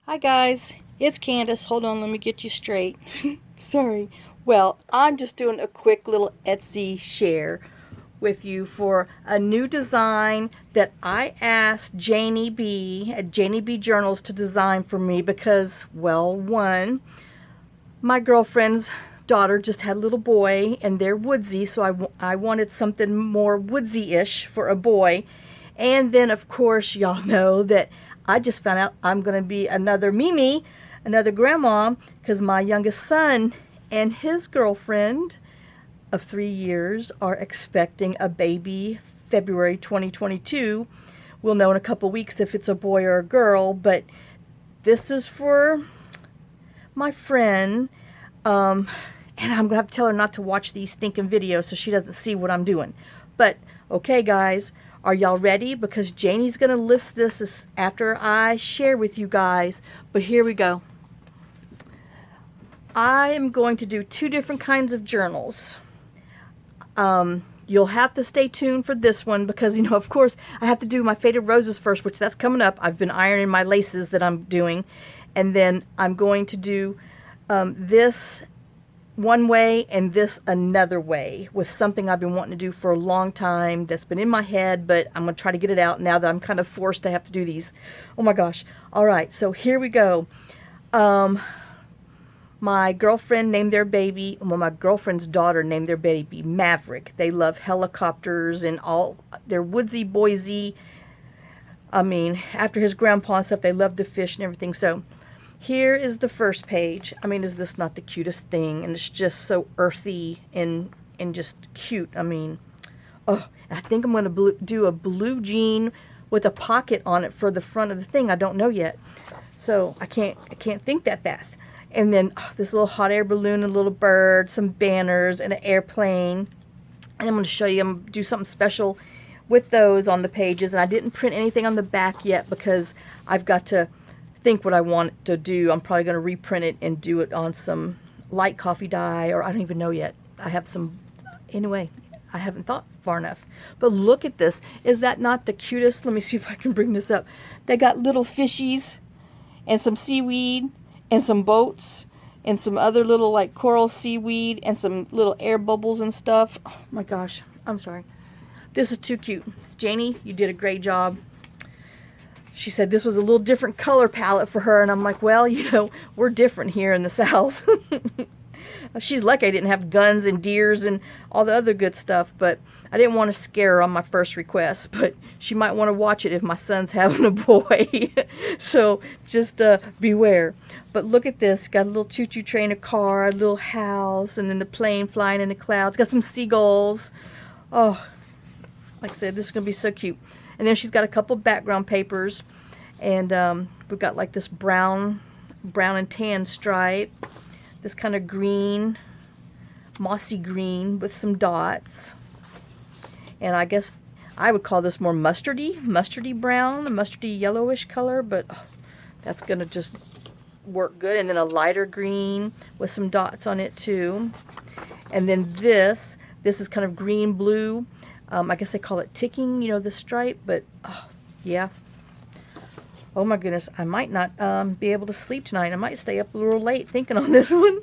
Hi guys, it's Candace. Hold on, let me get you straight. Sorry. Well, I'm just doing a quick little Etsy share with you for a new design that I asked Janey B at Janey B Journals to design for me because, well, one, my girlfriend's daughter just had a little boy and they're woodsy, so I wanted something more woodsy-ish for a boy. And then, of course, y'all know that I just found out I'm going to be another Mimi, another grandma, because my youngest son and his girlfriend of 3 years are expecting a baby February 2022. We'll know in a couple weeks if it's a boy or a girl, but this is for my friend. And I'm going to have to tell her not to watch these stinking videos so she doesn't see what I'm doing. But, okay, guys, are y'all ready? Because Janey's going to list this after I share with you guys. But here we go. I am going to do 2 different kinds of journals. You'll have to stay tuned for this one because, of course, I have to do my Faded Roses first, which that's coming up. I've been ironing my laces that I'm doing. And then I'm going to do this one way and this another way with something I've been wanting to do for a long time that's been in my head, but I'm going to try to get it out now that I'm kind of forced to have to do these. Oh my gosh. All right, so here we go. My girlfriend named their baby, well, my girlfriend's daughter named their baby Maverick. They love helicopters and all. They're woodsy, boysy. I mean, after his grandpa and stuff, they love to fish and everything. So here is the first page. I mean, is this not the cutest thing? And it's just so earthy and just cute. I mean, oh, I think I'm going to do a blue jean with a pocket on it for the front of the thing. I don't know yet. So I can't think that fast. And then this little hot air balloon, a little bird, some banners, and an airplane. And I'm going to show you, I'm going to do something special with those on the pages. And I didn't print anything on the back yet because I've got to think what I want to do. I'm probably going to reprint it and do it on some light coffee dye, or I don't even know yet. I have some, anyway, I haven't thought far enough. But look at this. Is that not the cutest? Let me see if I can bring this up. They got little fishies and some seaweed and some boats and some other little like coral seaweed and some little air bubbles and stuff. Oh my gosh, I'm sorry. This is too cute. Janey, you did a great job. She said this was a little different color palette for her, and I'm like, well, we're different here in the South. She's lucky I didn't have guns and deers and all the other good stuff, but I didn't want to scare her on my first request, but she might want to watch it if my son's having a boy. So just beware. But look at this. Got a little choo-choo train, a car, a little house, and then the plane flying in the clouds. Got some seagulls. Oh, like I said, this is going to be so cute. And then she's got a couple background papers, and we've got like this brown and tan stripe, this kind of green, mossy green with some dots, and I guess I would call this more mustardy brown, a mustardy yellowish color, but that's gonna just work good. And then a lighter green with some dots on it too. And then this is kind of green blue. I guess they call it ticking, the stripe, but yeah. Oh my goodness, I might not be able to sleep tonight. I might stay up a little late thinking on this one.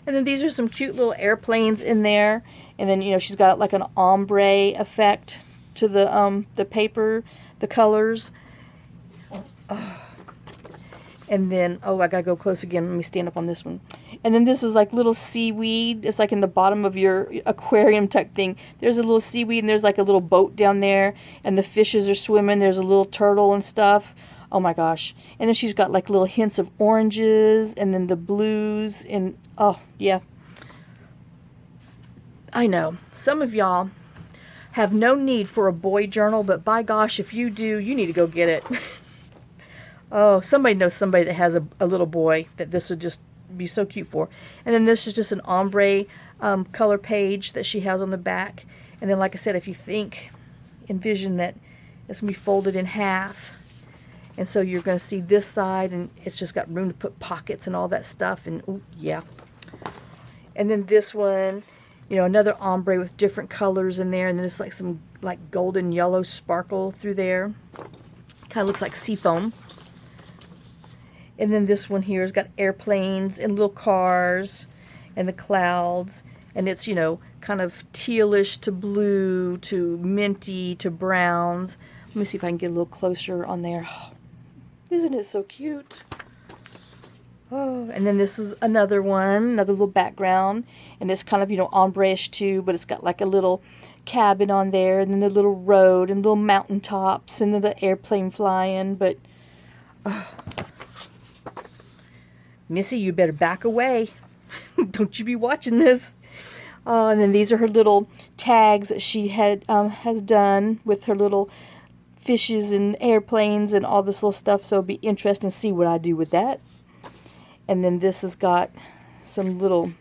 And then these are some cute little airplanes in there. And then, she's got like an ombre effect to the paper, the colors. Oh. And then, I gotta go close again. Let me stand up on this one. And then this is like little seaweed. It's like in the bottom of your aquarium type thing. There's a little seaweed and there's like a little boat down there. And the fishes are swimming. There's a little turtle and stuff. Oh my gosh. And then she's got like little hints of oranges and then the blues. And oh yeah. I know. Some of y'all have no need for a boy journal. But by gosh, if you do, you need to go get it. Oh, somebody knows somebody that has a little boy that this would just be so cute for. And then this is just an ombre color page that she has on the back. And then, like I said, if you envision that it's going to be folded in half. And so you're going to see this side, and it's just got room to put pockets and all that stuff. And, ooh, yeah. And then this one, another ombre with different colors in there. And then there's like some like golden yellow sparkle through there. Kind of looks like sea foam. And then this one here has got airplanes and little cars and the clouds. And it's, you know, kind of tealish to blue to minty to browns. Let me see if I can get a little closer on there. Isn't it so cute? Oh, and then this is another one, another little background. And it's kind of, you know, ombre-ish too, but it's got like a little cabin on there, and then the little road and little mountain tops, and then the airplane flying. But Missy, you better back away. Don't you be watching this. And then these are her little tags that she has done with her little fishes and airplanes and all this little stuff. So it'll be interesting to see what I do with that. And then this has got some little,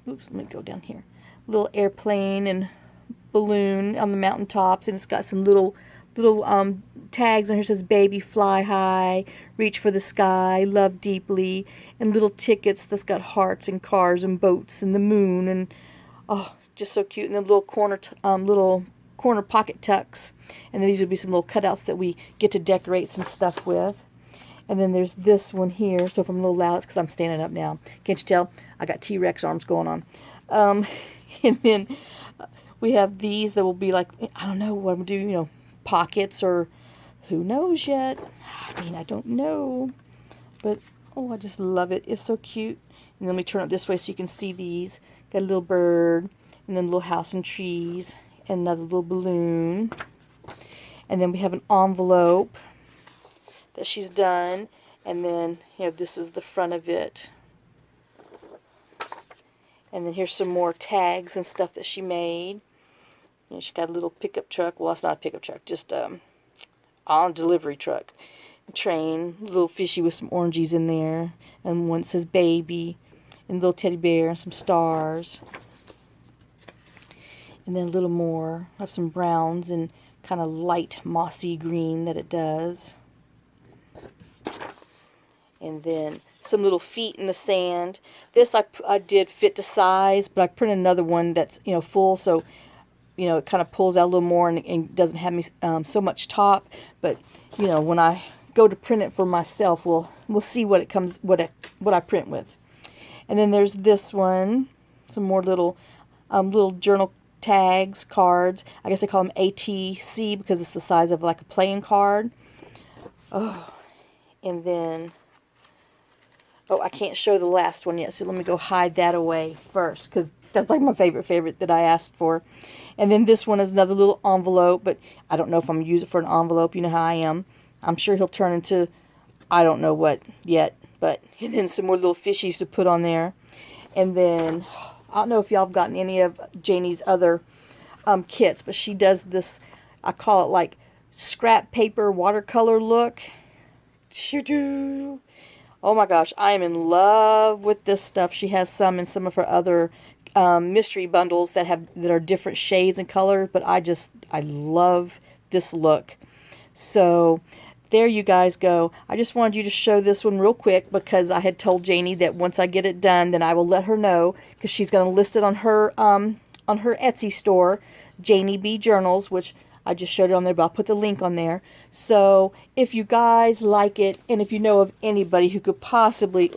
oops, let me go down here. Little airplane and balloon on the mountaintops, and it's got some little tags on here. It says baby fly high, reach for the sky, love deeply, and little tickets that's got hearts and cars and boats and the moon, and oh, just so cute. And then little corner pocket tucks, and then these would be some little cutouts that we get to decorate some stuff with. And then there's this one here. So if I'm a little loud, it's because I'm standing up now. Can't you tell? I got T-Rex arms going on. And then we have these that will be like, I don't know what I'm going to do, you know, pockets, or who knows yet. I mean, I don't know. But, oh, I just love it. It's so cute. And then let me turn it this way so you can see these. Got a little bird, and then a little house and trees, and another little balloon. And then we have an envelope that she's done, and then, you know, this is the front of it. And then here's some more tags and stuff that she made. You know, she got a little pickup truck. Well, it's not a pickup truck, just on delivery truck. A train, a little fishy with some oranges in there, and one says baby, and a little teddy bear, and some stars. And then a little more. I have some browns and kind of light mossy green that it does. And then some little feet in the sand. This I did fit to size, but I printed another one that's, you know, full, so, you know, it kind of pulls out a little more, and doesn't have me so much top. But, you know, when I go to print it for myself, we'll see what it comes, what I print with. And then there's this one, some more little journal tags, cards. I guess they call them ATC because it's the size of like a playing card. Oh, and then, oh, I can't show the last one yet, so let me go hide that away first, because that's like my favorite that I asked for. And then this one is another little envelope, but I don't know if I'm going to use it for an envelope. You know how I am. I'm sure he'll turn into, I don't know what yet, but, and then some more little fishies to put on there. And then, I don't know if y'all have gotten any of Janey's other kits, but she does this, I call it like scrap paper watercolor look. Choo-doo. Oh my gosh, I am in love with this stuff. She has some in some of her other mystery bundles that are different shades and colors, but I love this look. So there you guys go. I just wanted you to show this one real quick because I had told Janey that once I get it done, then I will let her know, because she's going to list it on her Etsy store, Janey B Journals, which I just showed it on there, but I'll put the link on there. So if you guys like it, and if you know of anybody who could possibly,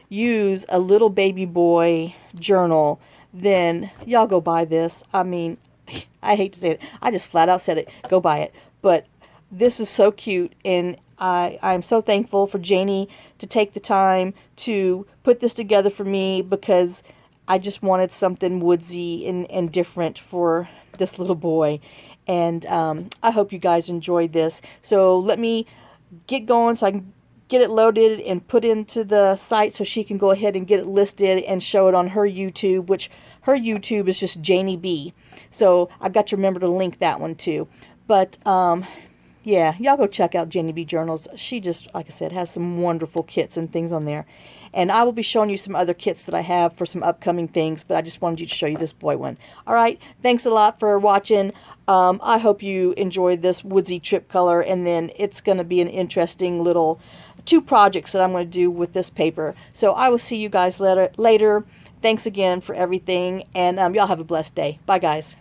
use a little baby boy journal, then y'all go buy this. I mean, I hate to say it. I just flat out said it. Go buy it. But this is so cute, and I'm so thankful for Janey to take the time to put this together for me, because I just wanted something woodsy and different for this little boy. And I hope you guys enjoyed this. So let me get going so I can get it loaded and put into the site so she can go ahead and get it listed and show it on her YouTube, which her YouTube is just Janey B. So I've got to remember to link that one too. But yeah, y'all go check out Janey B Journals. She just, like I said, has some wonderful kits and things on there. And I will be showing you some other kits that I have for some upcoming things, but I just wanted you to show you this boy one. All right, thanks a lot for watching. I hope you enjoyed this woodsy trip color, and then it's going to be an interesting little 2 projects that I'm going to do with this paper. So I will see you guys later. Thanks again for everything, and y'all have a blessed day. Bye, guys.